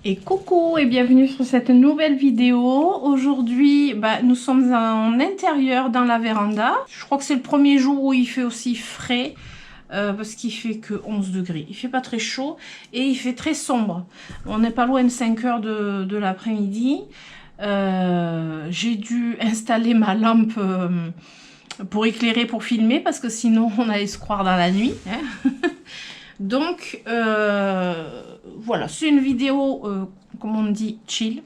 Et coucou et bienvenue sur cette nouvelle vidéo. Aujourd'hui, nous sommes en intérieur dans la véranda. Je crois que c'est le premier jour où il fait aussi frais parce qu'il fait que 11 degrés. Il fait pas très chaud et il fait très sombre. On n'est pas loin de 5 heures de l'après-midi. J'ai dû installer ma lampe pour éclairer, pour filmer parce que sinon on allait se croire dans la nuit. Hein. Donc, voilà, c'est une vidéo, comme on dit, chill,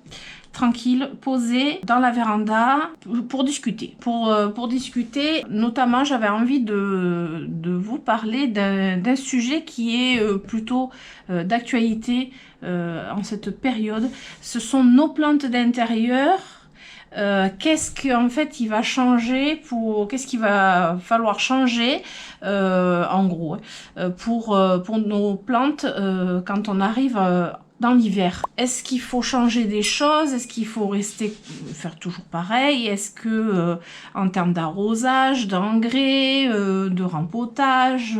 tranquille, posée dans la véranda pour discuter. Pour discuter, notamment, j'avais envie de vous parler d'un sujet qui est plutôt d'actualité en cette période. Ce sont nos plantes d'intérieur. Qu'est-ce qu'en fait il va changer qu'est-ce qu'il va falloir changer en gros pour nos plantes quand on arrive dans l'hiver. Est-ce qu'il faut changer des choses? Est-ce qu'il faut faire toujours pareil? Est-ce que en termes d'arrosage, d'engrais, de rempotage,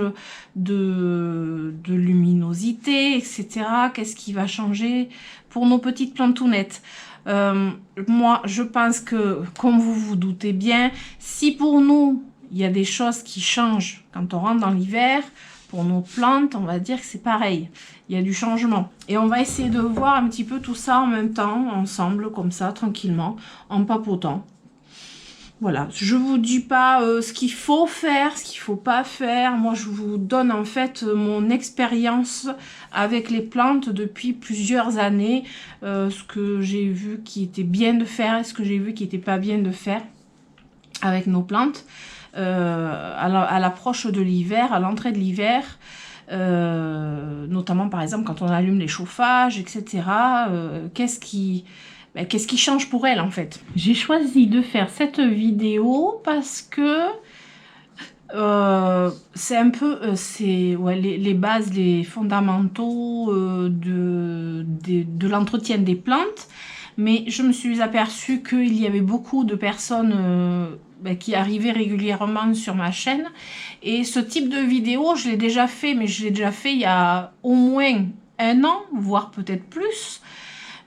de luminosité, etc., qu'est-ce qui va changer pour nos petites plantounettes? Moi, je pense que, comme vous vous doutez bien, si pour nous, il y a des choses qui changent quand on rentre dans l'hiver, pour nos plantes, on va dire que c'est pareil. Il y a du changement. Et on va essayer de voir un petit peu tout ça en même temps, ensemble, comme ça, tranquillement, en papotant. Voilà, je vous dis pas ce qu'il faut faire, ce qu'il faut pas faire. Moi, je vous donne en fait mon expérience avec les plantes depuis plusieurs années. Ce que j'ai vu qui était bien de faire et ce que j'ai vu qui était pas bien de faire avec nos plantes. À l'approche de l'hiver, à l'entrée de l'hiver. Notamment par exemple quand on allume les chauffages, etc. Qu'est-ce qui change pour elle en fait? J'ai choisi de faire cette vidéo parce que c'est un peu les bases, les fondamentaux de l'entretien des plantes. Mais je me suis aperçue qu'il y avait beaucoup de personnes qui arrivaient régulièrement sur ma chaîne. Et ce type de vidéo, je l'ai déjà fait, mais je l'ai déjà fait il y a au moins un an, voire peut-être plus.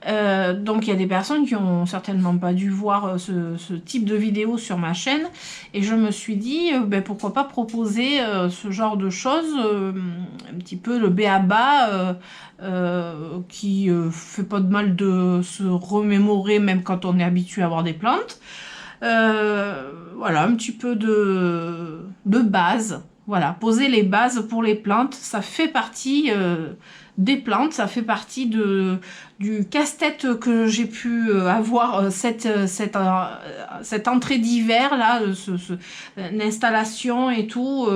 Donc il y a des personnes qui ont certainement pas dû voir ce type de vidéo sur ma chaîne et je me suis dit pourquoi pas proposer ce genre de choses, un petit peu le b.a.-ba qui fait pas de mal de se remémorer même quand on est habitué à avoir des plantes. Voilà, un petit peu de base. Voilà, poser les bases pour les plantes, ça fait partie des plantes, ça fait partie du casse-tête que j'ai pu avoir cette entrée d'hiver là, l'installation et tout.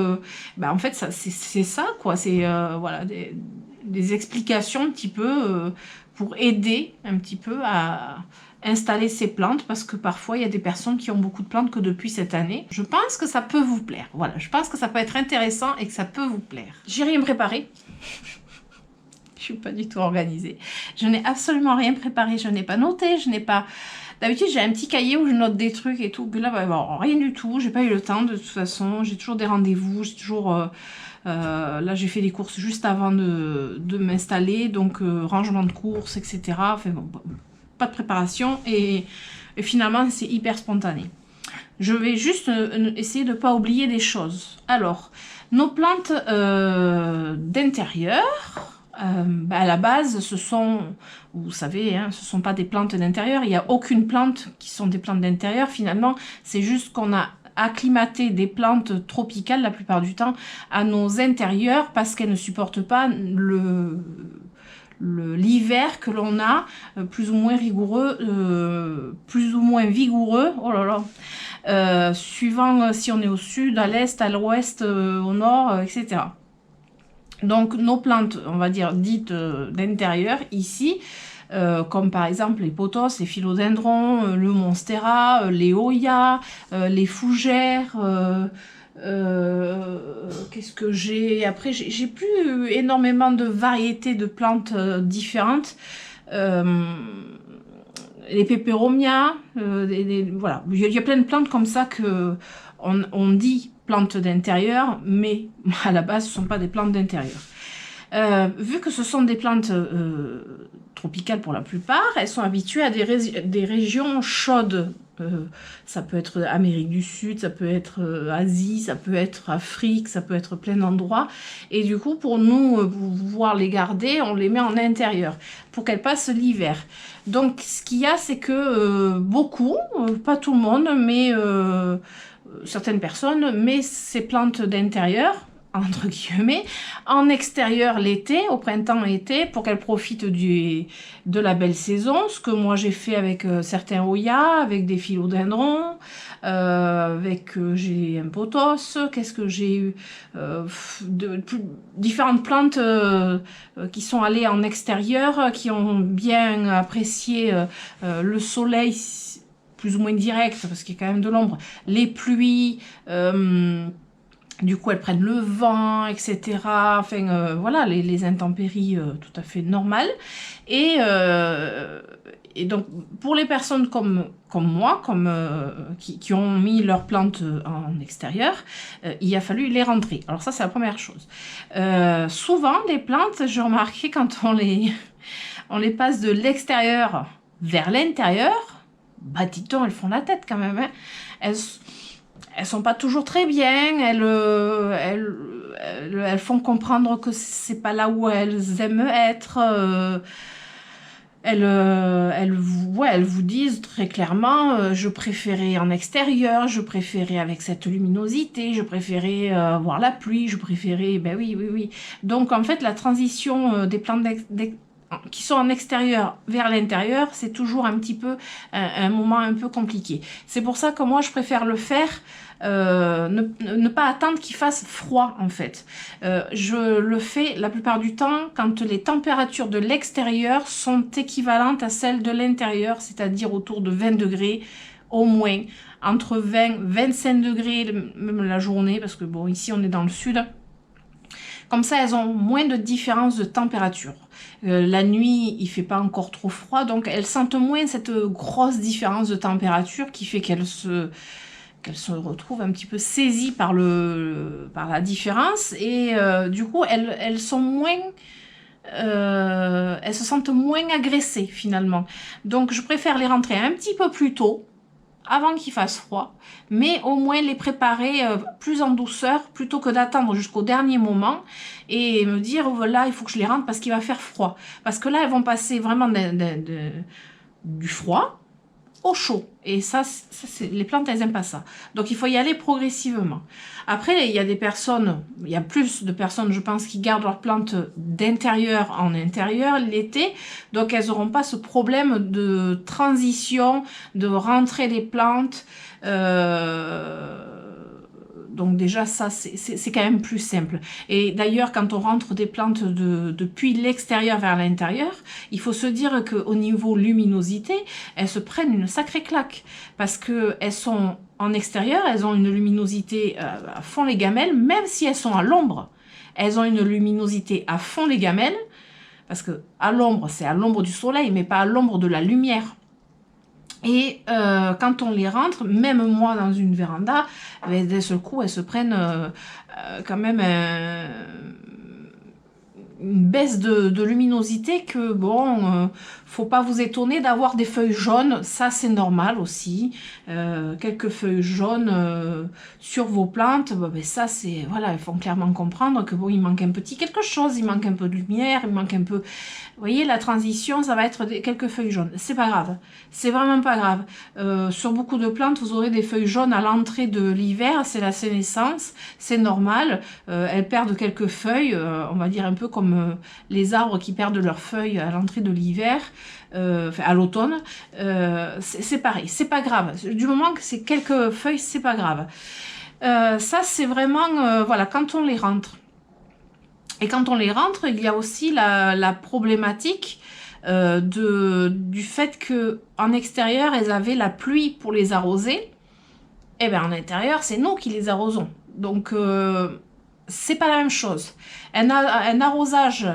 En fait, c'est ça quoi, c'est voilà des explications un petit peu pour aider un petit peu à installer ces plantes parce que parfois il y a des personnes qui ont beaucoup de plantes que depuis cette année. Je pense que ça peut vous plaire. Voilà, je pense que ça peut être intéressant et que ça peut vous plaire. J'ai rien préparé. Je suis pas du tout organisée. Je n'ai absolument rien préparé. Je n'ai pas noté. Je n'ai pas. D'habitude, j'ai un petit cahier où je note des trucs et tout. Mais là, rien du tout. J'ai pas eu le temps de toute façon. J'ai toujours des rendez-vous. J'ai toujours. Là, j'ai fait les courses juste avant de m'installer. Donc, rangement de courses, etc. Enfin bon. Pas de préparation et finalement c'est hyper spontané. Je vais juste essayer de ne pas oublier des choses. Alors, nos plantes d'intérieur, à la base, ce sont, vous savez, hein, ce sont pas des plantes d'intérieur. Il n'y a aucune plante qui sont des plantes d'intérieur. Finalement, c'est juste qu'on a acclimaté des plantes tropicales la plupart du temps à nos intérieurs parce qu'elles ne supportent pas l'hiver que l'on a, plus ou moins rigoureux, plus ou moins vigoureux, oh là là, suivant si on est au sud, à l'est, à l'ouest, au nord, etc. Donc nos plantes, on va dire dites d'intérieur ici, comme par exemple les pothos, les philodendrons, le monstera, les oyas, les fougères, qu'est-ce que j'ai? Après, j'ai plus énormément de variétés de plantes différentes. Les peperomias, voilà. Il y a plein de plantes comme ça que on dit plantes d'intérieur, mais à la base, ce ne sont pas des plantes d'intérieur. Vu que ce sont des plantes tropicales pour la plupart, elles sont habituées à des régions chaudes. Ça peut être Amérique du Sud, ça peut être Asie, ça peut être Afrique, ça peut être plein d'endroits. Et du coup, pour nous pouvoir les garder, on les met en intérieur pour qu'elles passent l'hiver. Donc, ce qu'il y a, c'est que beaucoup, pas tout le monde, mais certaines personnes, mettent ces plantes d'intérieur, entre guillemets, en extérieur l'été, au printemps-été, pour qu'elles profitent de la belle saison, ce que moi j'ai fait avec certains Hoya, avec des philodendrons, j'ai un pothos, qu'est-ce que j'ai eu, différentes plantes qui sont allées en extérieur, qui ont bien apprécié le soleil, plus ou moins direct, parce qu'il y a quand même de l'ombre, les pluies, du coup, elles prennent le vent, etc. Enfin, voilà, les intempéries tout à fait normales. Et donc, pour les personnes comme moi, qui ont mis leurs plantes en extérieur, il a fallu les rentrer. Alors ça, c'est la première chose. Souvent, les plantes, j'ai remarqué, quand on les passe de l'extérieur vers l'intérieur, bah, dit-on, elles font la tête quand même. Hein. Elles sont pas toujours très bien, elles font comprendre que c'est pas là où elles aiment être. Elles vous disent très clairement, je préférais en extérieur, je préférais avec cette luminosité, je préférais voir la pluie, je préférais, ben oui, oui, oui. Donc en fait, la transition des plantes qui sont en extérieur vers l'intérieur, c'est toujours un petit peu un moment un peu compliqué. C'est pour ça que moi, je préfère le faire, ne pas attendre qu'il fasse froid, en fait. Je le fais la plupart du temps quand les températures de l'extérieur sont équivalentes à celles de l'intérieur, c'est-à-dire autour de 20 degrés au moins, entre 20 et 25 degrés même la journée, parce que bon, ici on est dans le sud. Comme ça, elles ont moins de différence de température. La nuit, il fait pas encore trop froid, donc elles sentent moins cette grosse différence de température qui fait qu'elles se retrouvent un petit peu saisies par la différence. Et du coup, elles sont moins... elles se sentent moins agressées finalement. Donc je préfère les rentrer un petit peu plus tôt, avant qu'il fasse froid, mais au moins les préparer plus en douceur plutôt que d'attendre jusqu'au dernier moment et me dire voilà, il faut que je les rentre parce qu'il va faire froid. Parce que là, elles vont passer vraiment du froid au chaud. Et ça les plantes, elles n'aiment pas ça. Donc il faut y aller progressivement. Après, il y a des personnes, il y a plus de personnes, je pense, qui gardent leurs plantes d'intérieur en intérieur l'été. Donc elles n'auront pas ce problème de transition, de rentrer les plantes. Donc déjà, ça, c'est quand même plus simple. Et d'ailleurs, quand on rentre des plantes depuis l'extérieur vers l'intérieur, il faut se dire qu'au niveau luminosité, elles se prennent une sacrée claque. Parce qu'elles sont en extérieur, elles ont une luminosité à fond les gamelles, même si elles sont à l'ombre. Elles ont une luminosité à fond les gamelles, parce que à l'ombre, c'est à l'ombre du soleil, mais pas à l'ombre de la lumière. Et quand on les rentre, même moi dans une véranda, d'un seul coup, elles se prennent quand même une baisse de luminosité que, bon, faut pas vous étonner d'avoir des feuilles jaunes, ça c'est normal aussi. Quelques feuilles jaunes sur vos plantes, ben ça c'est, voilà, il faut clairement comprendre que bon, il manque un petit quelque chose, il manque un peu de lumière, il manque un peu... Vous voyez, la transition, ça va être quelques feuilles jaunes. C'est pas grave, c'est vraiment pas grave. Sur beaucoup de plantes, vous aurez des feuilles jaunes à l'entrée de l'hiver, c'est la sénescence, c'est normal. Elles perdent quelques feuilles, on va dire un peu comme les arbres qui perdent leurs feuilles à l'entrée de l'hiver, à l'automne. C'est pareil, c'est pas grave. Du moment que c'est quelques feuilles, c'est pas grave. Ça, c'est vraiment, voilà, quand on les rentre. Et quand on les rentre, il y a aussi la problématique du fait qu'en extérieur, elles avaient la pluie pour les arroser. Et bien en intérieur, c'est nous qui les arrosons. Donc, c'est pas la même chose. Un arrosage...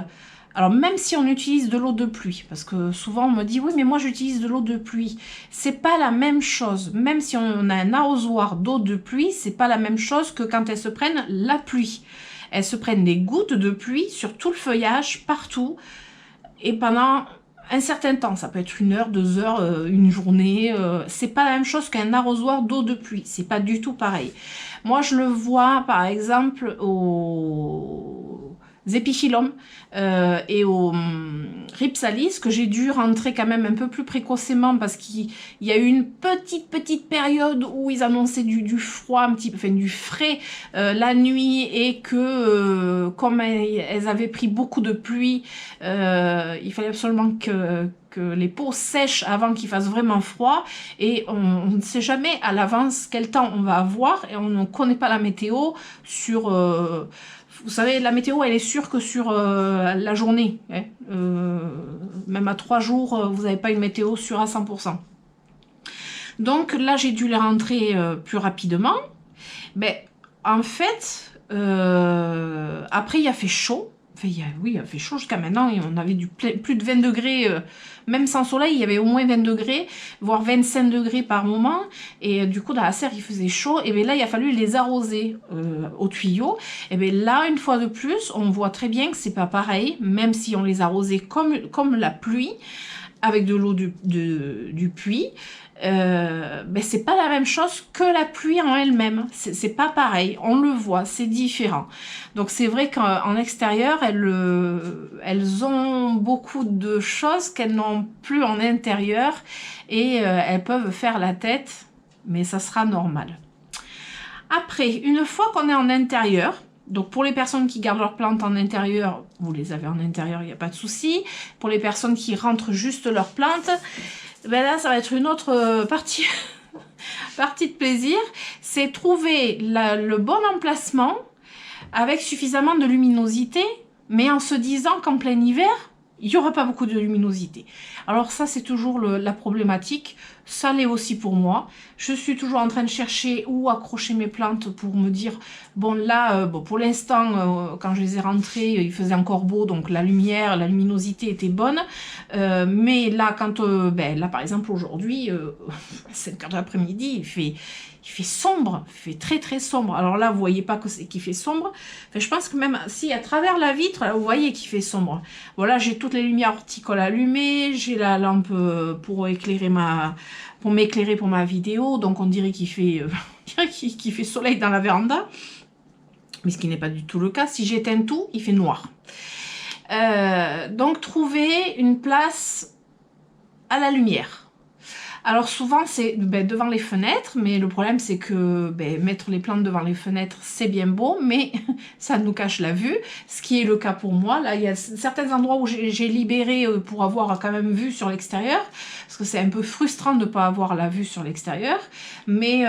Alors, même si on utilise de l'eau de pluie, parce que souvent on me dit « Oui, mais moi j'utilise de l'eau de pluie ». C'est pas la même chose. Même si on a un arrosoir d'eau de pluie, c'est pas la même chose que quand elles se prennent la pluie. elles se prennent des gouttes de pluie sur tout le feuillage, partout, et pendant un certain temps, ça peut être 1 heure, 2 heures, une journée, c'est pas la même chose qu'un arrosoir d'eau de pluie, c'est pas du tout pareil. Moi je le vois par exemple aux épichylomes et aux rhipsalis, que j'ai dû rentrer quand même un peu plus précocement parce qu'il y a eu une petite période où ils annonçaient du froid, un petit peu, enfin du frais la nuit, et que comme elles avaient pris beaucoup de pluie, il fallait absolument que les pots sèchent avant qu'il fasse vraiment froid, et on ne sait jamais à l'avance quel temps on va avoir, et on ne connaît pas la météo sur... vous savez, la météo, elle est sûre que sur la journée. Hein. Même à 3 jours, vous n'avez pas une météo sûre à 100%. Donc là, j'ai dû les rentrer plus rapidement. Mais en fait, après, il a fait chaud. Enfin, oui, il a fait chaud jusqu'à maintenant. On avait plus de 20 degrés, même sans soleil, il y avait au moins 20 degrés, voire 25 degrés par moment. Et du coup, dans la serre, il faisait chaud. Et bien là, il a fallu les arroser au tuyau. Et bien là, une fois de plus, on voit très bien que c'est pas pareil, même si on les arrosait comme la pluie, avec de l'eau du puits. Ben c'est pas la même chose que la pluie en elle-même, c'est pas pareil, on le voit, c'est différent. Donc c'est vrai qu'en extérieur, elles ont beaucoup de choses qu'elles n'ont plus en intérieur, et elles peuvent faire la tête, mais ça sera normal. Après, une fois qu'on est en intérieur, donc pour les personnes qui gardent leurs plantes en intérieur, vous les avez en intérieur, il n'y a pas de souci. Pour les personnes qui rentrent juste leurs plantes, ben là ça va être une autre partie de plaisir, c'est trouver le bon emplacement avec suffisamment de luminosité, mais en se disant qu'en plein hiver, il n'y aura pas beaucoup de luminosité. Alors ça, c'est toujours la problématique. Ça l'est aussi pour moi. Je suis toujours en train de chercher où accrocher mes plantes pour me dire, bon là, bon, pour l'instant, quand je les ai rentrées, il faisait encore beau, donc la lumière, la luminosité était bonne. Mais là, ben, là par exemple aujourd'hui, 5 heures de l'après-midi, il fait sombre, il fait très sombre. Alors là, vous voyez pas qu'il fait sombre. Enfin, je pense que même si à travers la vitre, là, vous voyez qu'il fait sombre. Voilà, j'ai toutes les lumières horticoles allumées, j'ai la lampe pour m'éclairer pour ma vidéo. Donc on dirait qu'il fait, qu'il fait soleil dans la véranda, mais ce qui n'est pas du tout le cas. Si j'éteins tout, il fait noir. Donc trouver une place à la lumière. Alors souvent c'est devant les fenêtres, mais le problème c'est que mettre les plantes devant les fenêtres c'est bien beau, mais ça nous cache la vue, ce qui est le cas pour moi. Là il y a certains endroits où j'ai libéré pour avoir quand même vue sur l'extérieur, parce que c'est un peu frustrant de ne pas avoir la vue sur l'extérieur, mais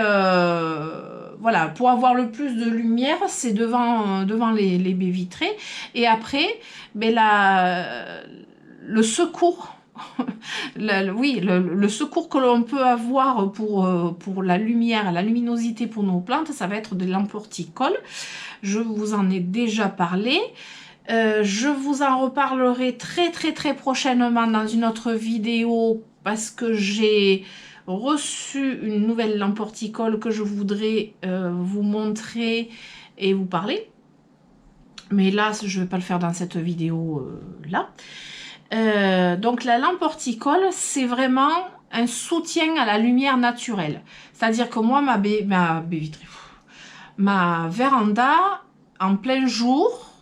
voilà, pour avoir le plus de lumière c'est devant les baies vitrées. Et après le secours le secours que l'on peut avoir pour la lumière, la luminosité pour nos plantes, ça va être des lampes horticoles. Je vous en ai déjà parlé. Je vous en reparlerai très prochainement dans une autre vidéo, parce que j'ai reçu une nouvelle lampe horticole que je voudrais vous montrer et vous parler. Mais là, je ne vais pas le faire dans cette vidéo là. Donc la lampe horticole, c'est vraiment un soutien à la lumière naturelle. C'est-à-dire que moi, ma véranda, en plein jour,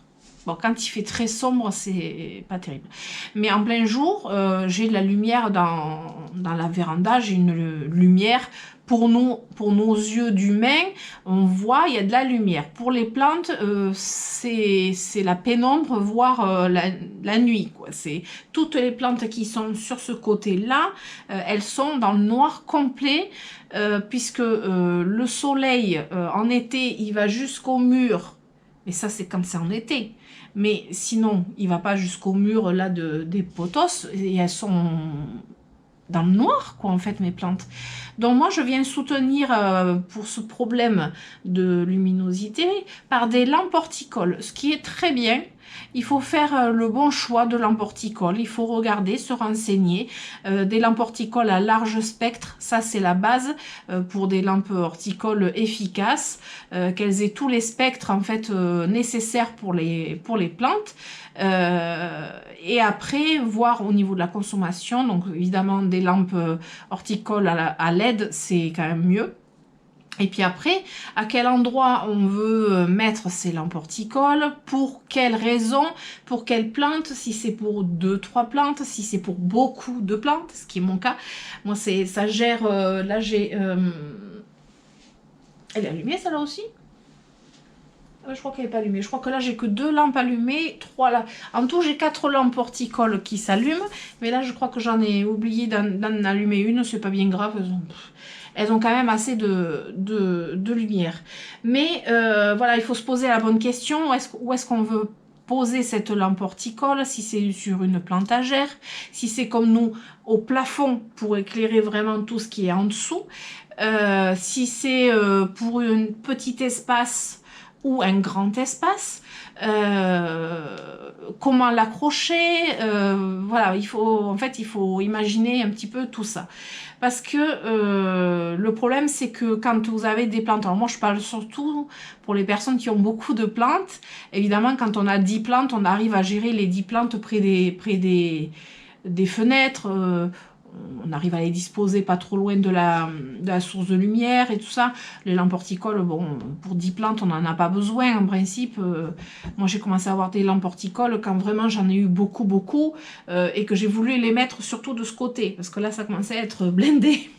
bon, quand il fait très sombre, c'est pas terrible, mais en plein jour, j'ai de la lumière dans la véranda, j'ai une lumière. Pour nos yeux d'humains, on voit, il y a de la lumière. Pour les plantes, c'est la pénombre, voire la nuit, quoi. C'est toutes les plantes qui sont sur ce côté-là, elles sont dans le noir complet, puisque le soleil, en été, il va jusqu'au mur. Mais ça, c'est quand c'est en été. Mais sinon, il ne va pas jusqu'au mur là des potos, et elles sont dans le noir, quoi, en fait, mes plantes. Donc moi, je viens soutenir pour ce problème de luminosité par des lampes horticoles, ce qui est très bien. il faut faire le bon choix de lampe horticole. Il faut regarder, se renseigner. Des lampes horticoles à large spectre, ça c'est la base pour des lampes horticoles efficaces, qu'elles aient tous les spectres en fait nécessaires pour les plantes. Et après, voir au niveau de la consommation. Donc évidemment, des lampes horticoles à LED, c'est quand même mieux. Et puis après, à quel endroit on veut mettre ces lampes horticoles, pour quelles raisons, pour quelles plantes, si c'est pour 2-3 plantes, si c'est pour beaucoup de plantes, ce qui est mon cas. Moi, ça gère, là j'ai... Elle est allumée celle-là aussi? Je crois qu'elle n'est pas allumée. Je crois que là, j'ai que 2 lampes allumées, 3 là. En tout, j'ai 4 lampes horticoles qui s'allument. Mais là, je crois que j'en ai oublié d'en allumer une. C'est pas bien grave. Elles ont quand même assez de lumière. Mais voilà, il faut se poser la bonne question. Où est-ce qu'on veut poser cette lampe horticole? Si c'est sur une plantagère, si c'est comme nous, au plafond, pour éclairer vraiment tout ce qui est en dessous. Si c'est pour un petit espace ou un grand espace, comment l'accrocher, voilà, il faut imaginer un petit peu tout ça. Parce que le problème, c'est que quand vous avez des plantes, alors moi je parle surtout pour les personnes qui ont beaucoup de plantes, évidemment quand on a 10 plantes, on arrive à gérer les 10 plantes près des fenêtres, on arrive à les disposer pas trop loin de la source de lumière et tout ça. Les lampes horticoles, bon, pour 10 plantes, on n'en a pas besoin en principe. Moi, j'ai commencé à avoir des lampes horticoles quand vraiment j'en ai eu beaucoup et que j'ai voulu les mettre surtout de ce côté parce que là, ça commençait à être blindé.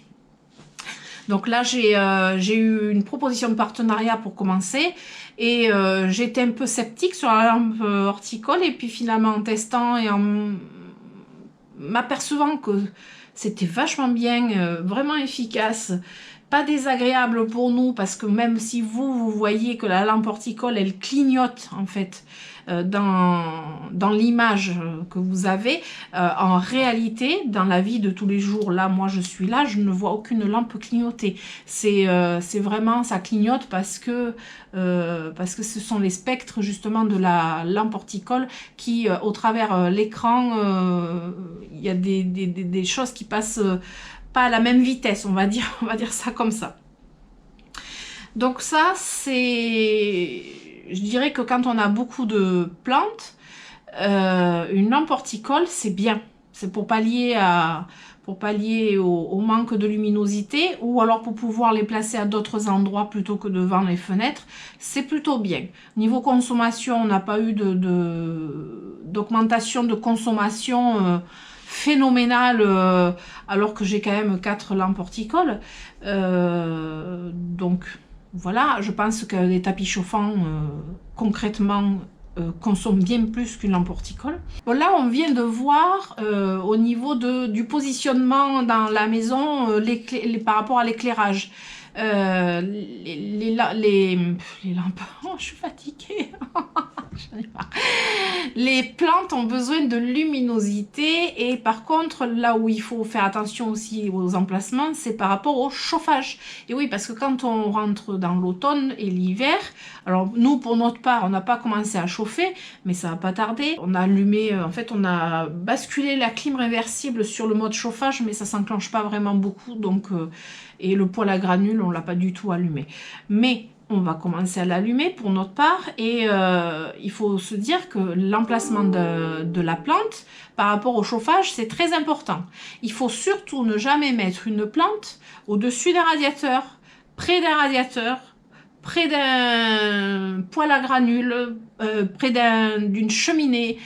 Donc là, j'ai eu une proposition de partenariat pour commencer et j'étais un peu sceptique sur la lampe horticole et puis finalement en testant et en m'apercevant que c'était vachement bien, vraiment efficace, pas désagréable pour nous parce que même si vous voyez que la lampe horticole elle clignote en fait dans l'image que vous avez, en réalité dans la vie de tous les jours, là moi je suis là, je ne vois aucune lampe clignoter. C'est vraiment, ça clignote parce que ce sont les spectres justement de la lampe horticole qui au travers l'écran, il y a des choses qui passent pas à la même vitesse, on va dire ça comme ça. Donc ça, c'est... Je dirais que quand on a beaucoup de plantes, une lampe horticole, c'est bien. C'est pour pallier au manque de luminosité ou alors pour pouvoir les placer à d'autres endroits plutôt que devant les fenêtres. C'est plutôt bien. Niveau consommation, on n'a pas eu d'augmentation de consommation phénoménale alors que j'ai quand même 4 lampes horticoles. Donc... Voilà, je pense que les tapis chauffants, concrètement, consomment bien plus qu'une lampe horticole. Bon, là, on vient de voir au niveau du positionnement dans la maison par rapport à l'éclairage. Les lampes... Oh, je suis fatiguée. J'en ai marre. Les plantes ont besoin de luminosité et par contre, là où il faut faire attention aussi aux emplacements, c'est par rapport au chauffage. Et oui, parce que quand on rentre dans l'automne et l'hiver, alors nous, pour notre part, on n'a pas commencé à chauffer, mais ça va pas tarder. On a allumé, en fait, on a basculé la clim réversible sur le mode chauffage, mais ça s'enclenche pas vraiment beaucoup, donc... et le poêle à granules, on l'a pas du tout allumé. Mais on va commencer à l'allumer pour notre part et il faut se dire que l'emplacement de la plante par rapport au chauffage, c'est très important. Il faut surtout ne jamais mettre une plante au-dessus d'un radiateur, près d'un radiateur, près d'un poêle à granules, près d'une cheminée,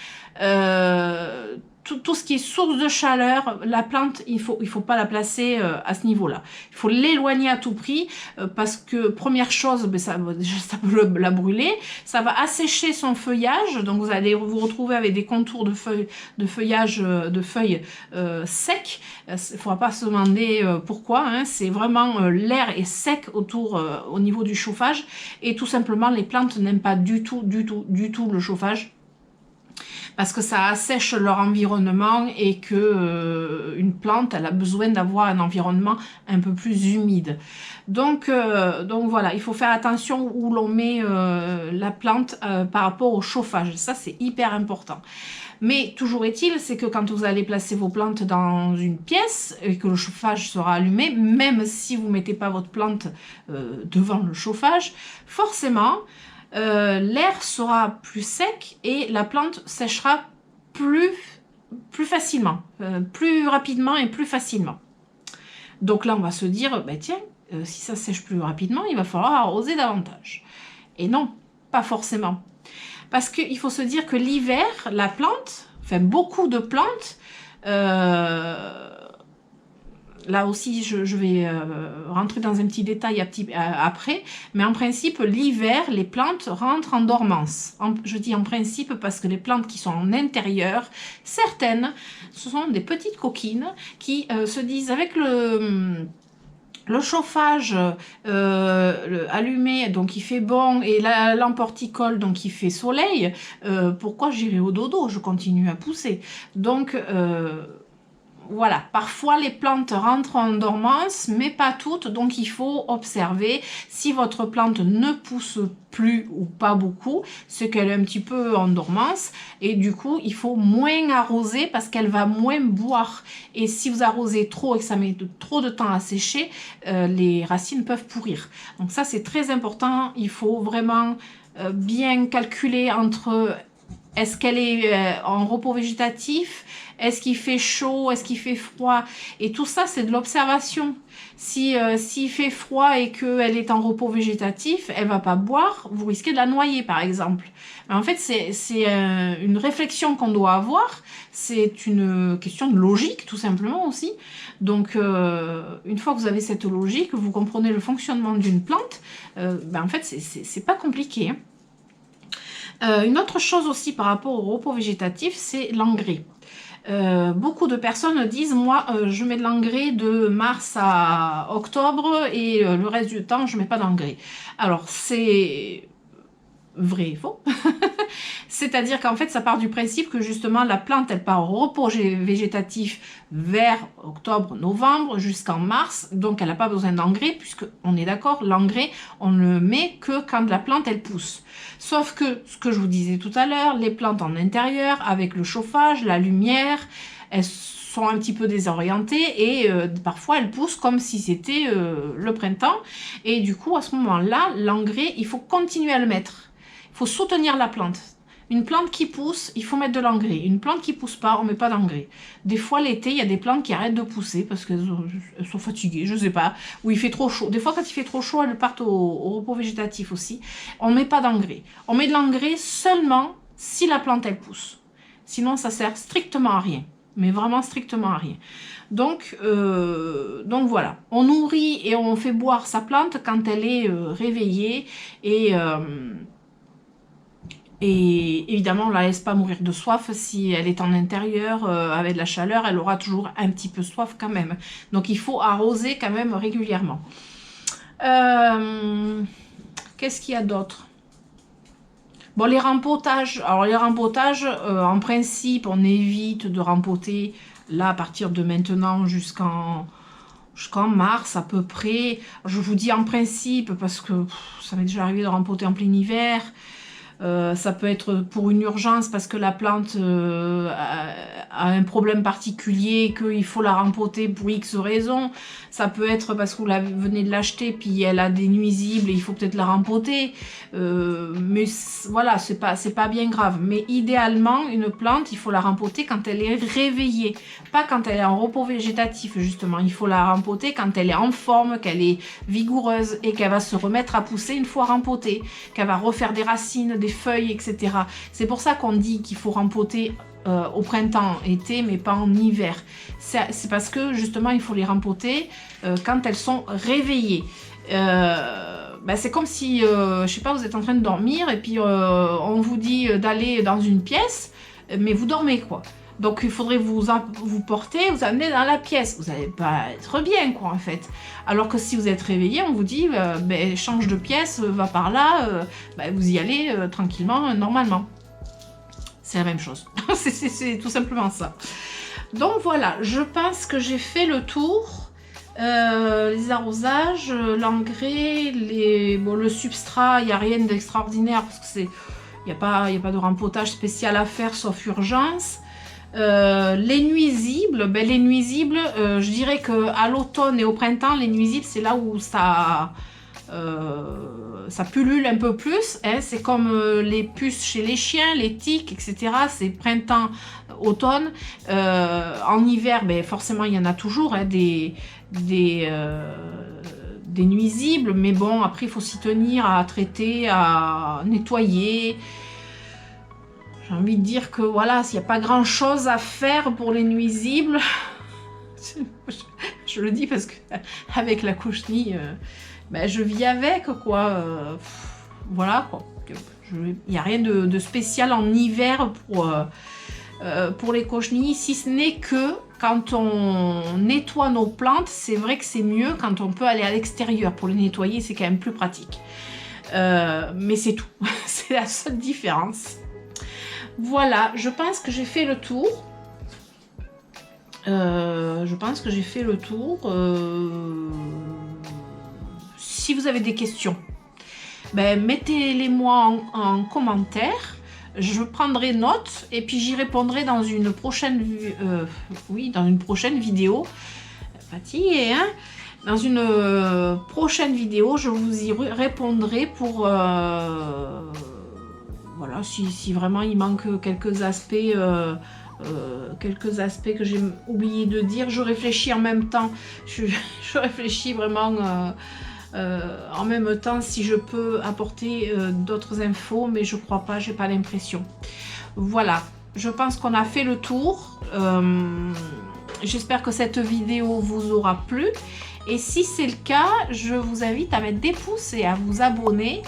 tout ce qui est source de chaleur, la plante, il faut pas la placer à ce niveau-là. Il faut l'éloigner à tout prix parce que, première chose, ben ça peut la brûler, ça va assécher son feuillage, donc vous allez vous retrouver avec des contours de feuilles secs. Il ne faudra pas se demander pourquoi, hein, c'est vraiment l'air est sec au niveau du chauffage et tout simplement les plantes n'aiment pas du tout le chauffage. parce que ça assèche leur environnement et que une plante, elle a besoin d'avoir un environnement un peu plus humide. Donc voilà, il faut faire attention où l'on met la plante par rapport au chauffage. Ça, c'est hyper important. Mais toujours est-il, c'est que quand vous allez placer vos plantes dans une pièce et que le chauffage sera allumé, même si vous ne mettez pas votre plante devant le chauffage, forcément, l'air sera plus sec et la plante séchera plus facilement, plus rapidement et plus facilement. Donc là, on va se dire, ben tiens, si ça sèche plus rapidement, il va falloir arroser davantage. Et non, pas forcément. Parce qu'il faut se dire que l'hiver, la plante, enfin beaucoup de plantes, là aussi je vais rentrer dans un petit détail après, mais en principe l'hiver, les plantes rentrent en dormance. Je dis en principe parce que les plantes qui sont en intérieur, certaines, ce sont des petites coquines qui se disent avec le chauffage allumé, donc il fait bon, et la lampe horticole, donc il fait soleil, pourquoi j'irai au dodo? Je continue à pousser. Donc voilà, parfois les plantes rentrent en dormance, mais pas toutes, donc il faut observer. Si votre plante ne pousse plus ou pas beaucoup, c'est qu'elle est un petit peu en dormance, et du coup il faut moins arroser parce qu'elle va moins boire. Et si vous arrosez trop et que ça met trop de temps à sécher, les racines peuvent pourrir. Donc ça c'est très important, il faut vraiment bien calculer entre... Est-ce qu'elle est en repos végétatif? Est-ce qu'il fait chaud? Est-ce qu'il fait froid? Et tout ça, c'est de l'observation. S'il fait froid et qu'elle est en repos végétatif, elle va pas boire, vous risquez de la noyer, par exemple. Mais en fait, c'est une réflexion qu'on doit avoir. C'est une question de logique, tout simplement aussi. Donc, une fois que vous avez cette logique, vous comprenez le fonctionnement d'une plante, en fait, c'est pas compliqué, hein. Une autre chose aussi par rapport au repos végétatif, c'est l'engrais. Beaucoup de personnes disent, moi je mets de l'engrais de mars à octobre et le reste du temps je mets pas d'engrais. Alors c'est vrai et faux. C'est-à-dire qu'en fait ça part du principe que justement la plante elle part au repos végétatif vers octobre, novembre jusqu'en mars, donc elle n'a pas besoin d'engrais puisque on est d'accord, l'engrais on ne le met que quand la plante elle pousse. Sauf que ce que je vous disais tout à l'heure, les plantes en intérieur avec le chauffage, la lumière, elles sont un petit peu désorientées et parfois elles poussent comme si c'était le printemps, et du coup à ce moment-là l'engrais il faut continuer à le mettre, il faut soutenir la plante. Une plante qui pousse, il faut mettre de l'engrais. Une plante qui pousse pas, on met pas d'engrais. Des fois, l'été, il y a des plantes qui arrêtent de pousser parce qu'elles sont fatiguées, je sais pas, ou il fait trop chaud. Des fois, quand il fait trop chaud, elles partent au repos végétatif aussi. On met pas d'engrais. On met de l'engrais seulement si la plante, elle pousse. Sinon, ça sert strictement à rien. Mais vraiment strictement à rien. Donc voilà. On nourrit et on fait boire sa plante quand elle est réveillée et évidemment, on ne la laisse pas mourir de soif. Si elle est en intérieur avec de la chaleur, elle aura toujours un petit peu soif quand même. Donc il faut arroser quand même régulièrement. Qu'est-ce qu'il y a d'autre? Bon, les rempotages. Alors les rempotages, en principe, on évite de rempoter là à partir de maintenant jusqu'en mars à peu près. Je vous dis en principe parce que ça m'est déjà arrivé de rempoter en plein hiver. Ça peut être pour une urgence parce que la plante a un problème particulier, qu'il faut la rempoter pour X raisons. Ça peut être parce que vous venez de l'acheter puis elle a des nuisibles et il faut peut-être la rempoter. Mais voilà, c'est pas bien grave. Mais idéalement, une plante, il faut la rempoter quand elle est réveillée. Pas quand elle est en repos végétatif, justement. Il faut la rempoter quand elle est en forme, qu'elle est vigoureuse et qu'elle va se remettre à pousser une fois rempotée, qu'elle va refaire des racines, des feuilles, etc. C'est pour ça qu'on dit qu'il faut rempoter au printemps, été, mais pas en hiver. C'est parce que justement il faut les rempoter quand elles sont réveillées. C'est comme si, je sais pas, vous êtes en train de dormir et puis on vous dit d'aller dans une pièce, mais vous dormez quoi. Donc il faudrait vous porter, vous amener dans la pièce. Vous n'allez pas être bien quoi en fait. Alors que si vous êtes réveillé, on vous dit change de pièce, va par là, vous y allez tranquillement, normalement. c'est la même chose. C'est tout simplement ça. Donc voilà, je pense que j'ai fait le tour. Les arrosages, l'engrais, le substrat, il n'y a rien d'extraordinaire parce que c'est, il n'y a pas de rempotage spécial à faire sauf urgence. Les nuisibles, je dirais qu'à l'automne et au printemps, les nuisibles, c'est là où ça pullule un peu plus, hein. C'est comme les puces chez les chiens, les tiques, etc. C'est printemps, automne. En hiver, ben, forcément, il y en a toujours, hein, des nuisibles, mais bon, après, il faut s'y tenir à traiter, à nettoyer. J'ai envie de dire que voilà, s'il n'y a pas grand chose à faire pour les nuisibles, je le dis parce que avec la cochenille, ben, je vis avec, quoi. Voilà, quoi. Il n'y a rien de spécial en hiver pour les cochenilles, si ce n'est que quand on nettoie nos plantes, c'est vrai que c'est mieux quand on peut aller à l'extérieur pour les nettoyer, c'est quand même plus pratique. Mais c'est tout, c'est la seule différence. Voilà, je pense que j'ai fait le tour. Si vous avez des questions, ben, mettez-les moi en commentaire. Je prendrai note et puis j'y répondrai dans une prochaine vidéo. Fatiguée, hein? Dans une prochaine vidéo, je vous y répondrai pour voilà, si vraiment il manque quelques aspects que j'ai oublié de dire. Je réfléchis en même temps. Je réfléchis vraiment en même temps si je peux apporter d'autres infos, mais je crois pas, j'ai pas l'impression. Voilà, je pense qu'on a fait le tour. J'espère que cette vidéo vous aura plu. Et si c'est le cas, je vous invite à mettre des pouces et à vous abonner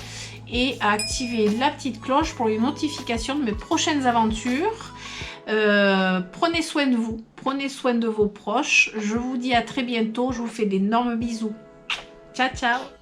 et à activer la petite cloche pour les notifications de mes prochaines aventures. Prenez soin de vous, prenez soin de vos proches. Je vous dis à très bientôt, je vous fais d'énormes bisous. Ciao, ciao!